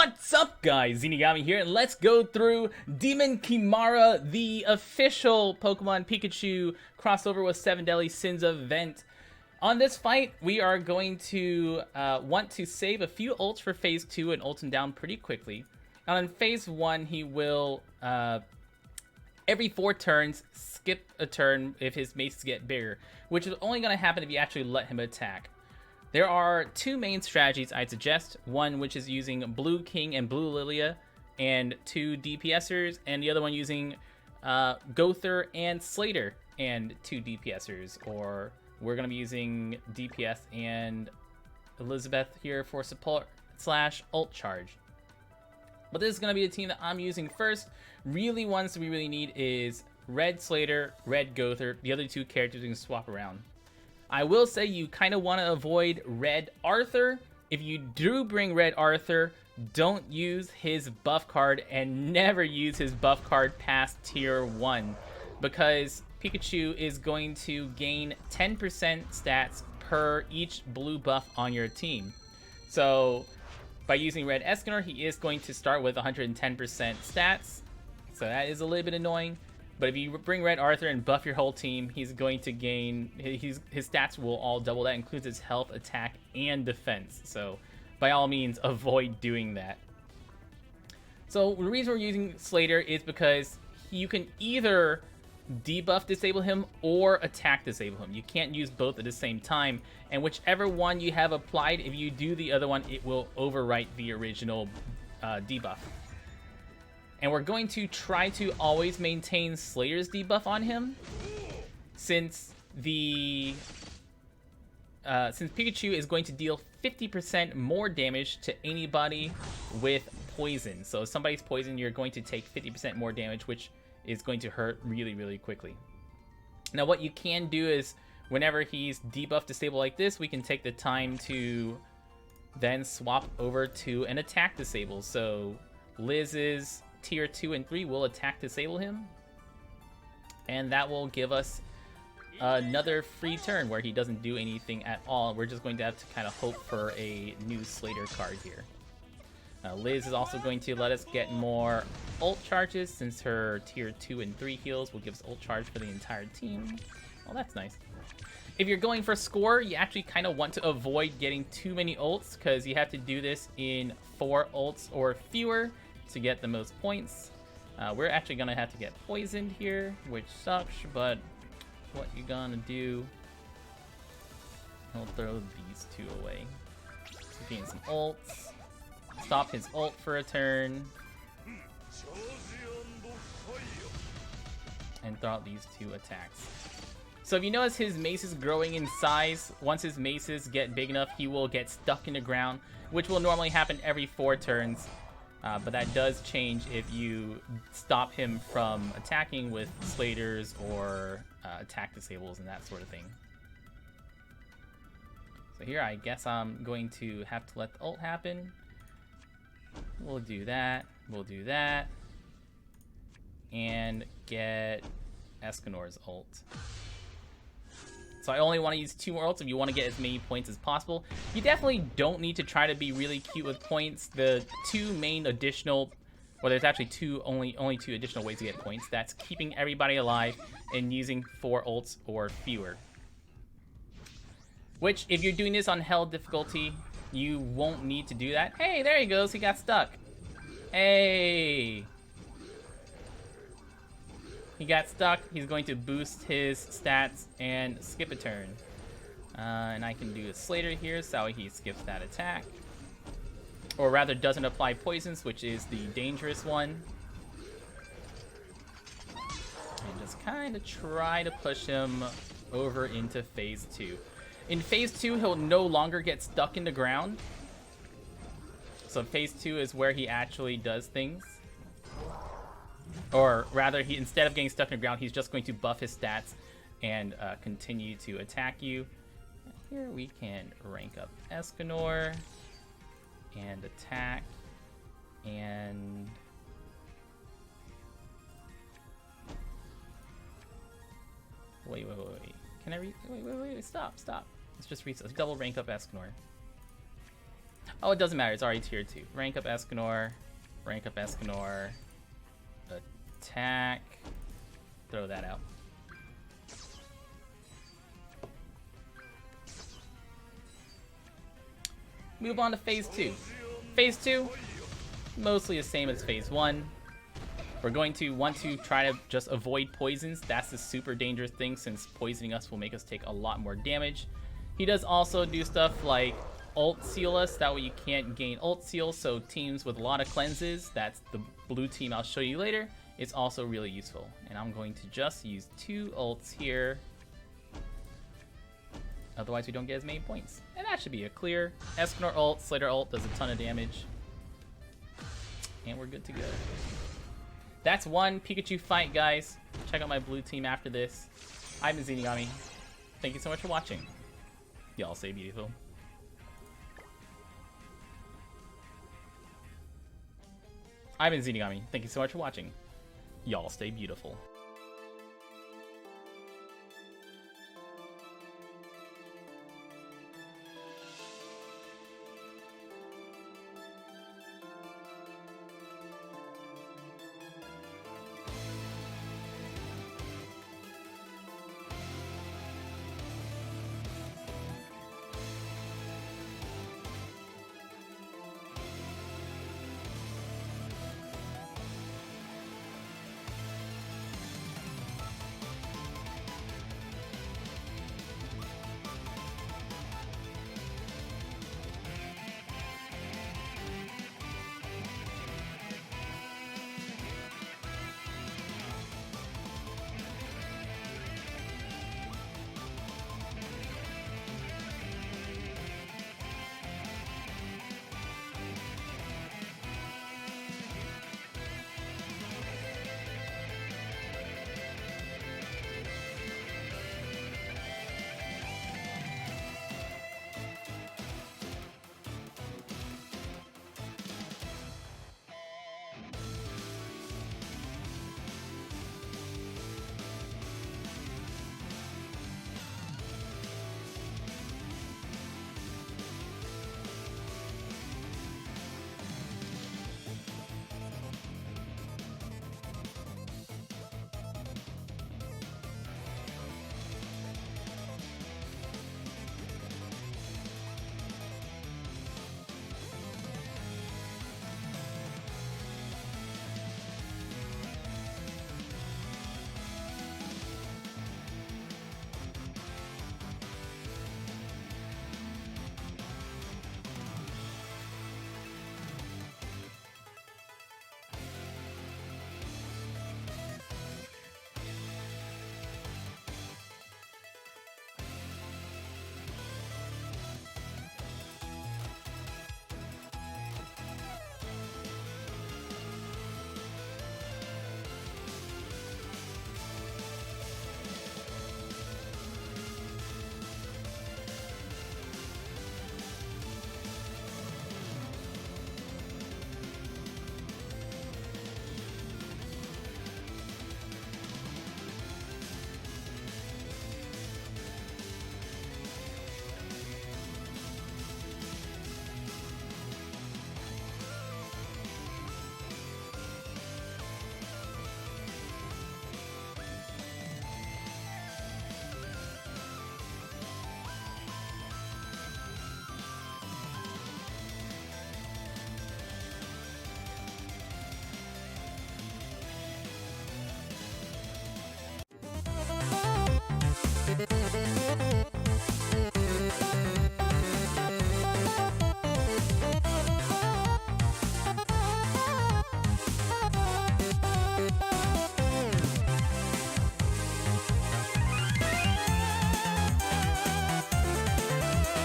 What's up, guys? Zeenigami here, and let's go through Demon Kimara, the official Pokemon Pikachu crossover with 7 Deadly Sins event. On this fight, we are going to want to save a few ults for Phase 2 and ult him down pretty quickly. And in Phase 1, he will, every 4 turns, skip a turn if his maces get bigger, which is only going to happen if you actually let him attack. There are 2 main strategies I'd suggest. One which is using Blue King and Blue Lilia and 2 DPSers, and the other one using Gowther and Slater and 2 DPSers. Or we're going to be using DPS and Elizabeth here for support / ult charge. But this is going to be the team that I'm using first. Really, ones we really need is Red Slater, Red Gowther. The other 2 characters we can swap around. I will say you kind of want to avoid Red Arthur. If you do bring Red Arthur, don't use his buff card and never use his buff card past tier 1, because Pikachu is going to gain 10% stats per each blue buff on your team. So by using Red Escanor, he is going to start with 110% stats. So that is a little bit annoying. But if you bring Red Arthur and buff your whole team, he's going to gain, his stats will all double. That includes his health, attack, and defense. So by all means, avoid doing that. So the reason we're using Slater is because you can either debuff disable him or attack disable him. You can't use both at the same time. And whichever one you have applied, if you do the other one, it will overwrite the original debuff. And we're going to try to always maintain Slater's debuff on him, since Pikachu is going to deal 50% more damage to anybody with poison. So if somebody's poisoned, you're going to take 50% more damage, which is going to hurt really, really quickly. Now what you can do is, whenever he's debuff disable like this, we can take the time to then swap over to an attack disable. So Liz's tier 2 and 3 will attack disable him, and that will give us another free turn where he doesn't do anything at all. We're just going to have to kind of hope for a new Slater card here. Liz is also going to let us get more ult charges, since her tier 2 and 3 heals will give us ult charge for the entire team. Well, that's nice. If you're going for score, you actually kind of want to avoid getting too many ults, because you have to do this in 4 ults or fewer to get the most points. We're actually gonna have to get poisoned here, which sucks, but what you gonna do? He'll throw these 2 away. So gain some ults, stop his ult for a turn, and throw out these 2 attacks. So if you notice, his mace is growing in size. Once his maces get big enough, he will get stuck in the ground, which will normally happen every 4 turns. But that does change if you stop him from attacking with Slaters or attack disables and that sort of thing. So here, I guess I'm going to have to let the ult happen. We'll do that. We'll do that. And get Escanor's ult. So I only want to use 2 more ults if you want to get as many points as possible. You definitely don't need to try to be really cute with points. The 2 main additional, well, there's actually only 2 additional ways to get points. That's keeping everybody alive and using 4 ults or fewer. Which, if you're doing this on hell difficulty, you won't need to do that. Hey, there he goes. He got stuck. Hey. He got stuck. He's going to boost his stats and skip a turn. And I can do a Slater here, so he skips that attack. Or rather, doesn't apply poisons, which is the dangerous one. And just kind of try to push him over into Phase 2. In Phase 2, he'll no longer get stuck in the ground. So Phase 2 is where he actually does things. Or rather, instead of getting stuck in the ground, he's just going to buff his stats and continue to attack you. Here we can rank up Escanor and attack, and wait. Can I wait, stop. Let's just reset. Let's double rank up Escanor. Oh, it doesn't matter. It's already tier 2. Rank up Escanor. Rank up Escanor. Attack. Throw that out. Move on to phase 2. Phase 2, mostly the same as phase 1. We're going to want to try to just avoid poisons. That's the super dangerous thing, since poisoning us will make us take a lot more damage. He does also do stuff like ult seal us. That way you can't gain ult seal, so teams with a lot of cleanses, that's the blue team I'll show you later, it's also really useful. And I'm going to just use 2 ults here. Otherwise we don't get as many points. And that should be a clear. Escanor ult, Slater ult does a ton of damage. And we're good to go. That's one Pikachu fight, guys. Check out my blue team after this. I've been Zeenigami. Thank you so much for watching. Y'all stay beautiful. I've been Zeenigami. Thank you so much for watching. Y'all stay beautiful.